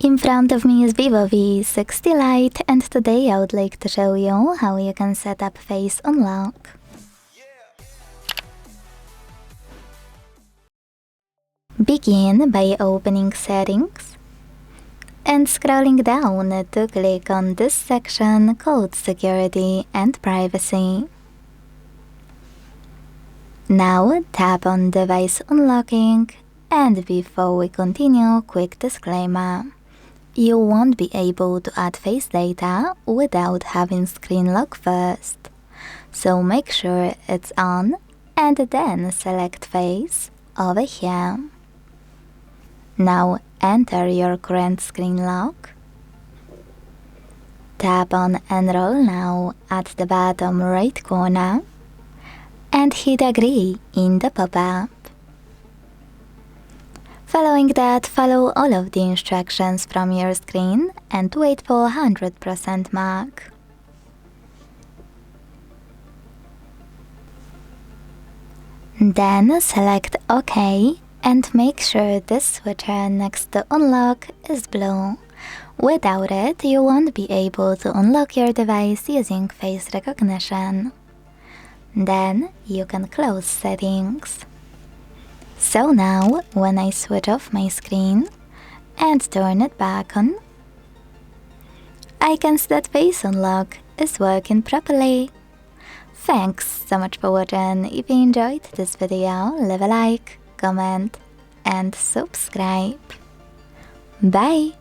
In front of me is VIVO V60 Lite, and today I would like to show you how you can set up face unlock. Begin by opening Settings and scrolling down to click on this section called Security and Privacy. Now tap on Device Unlocking, and before we continue, quick disclaimer. You won't be able to add face data without having screen lock first, so make sure it's on and then select face over here. Now enter your current screen lock. Tap on Enroll Now at the bottom right corner and hit Agree in the pop-up. Following that, follow all of the instructions from your screen and wait for 100% mark. Then select OK and make sure this switcher next to Unlock is blue. Without it, you won't be able to unlock your device using face recognition. Then you can close Settings. So now, when I switch off my screen and turn it back on, I can see that face unlock is working properly. Thanks so much for watching. If you enjoyed this video, leave a like, comment and subscribe. Bye!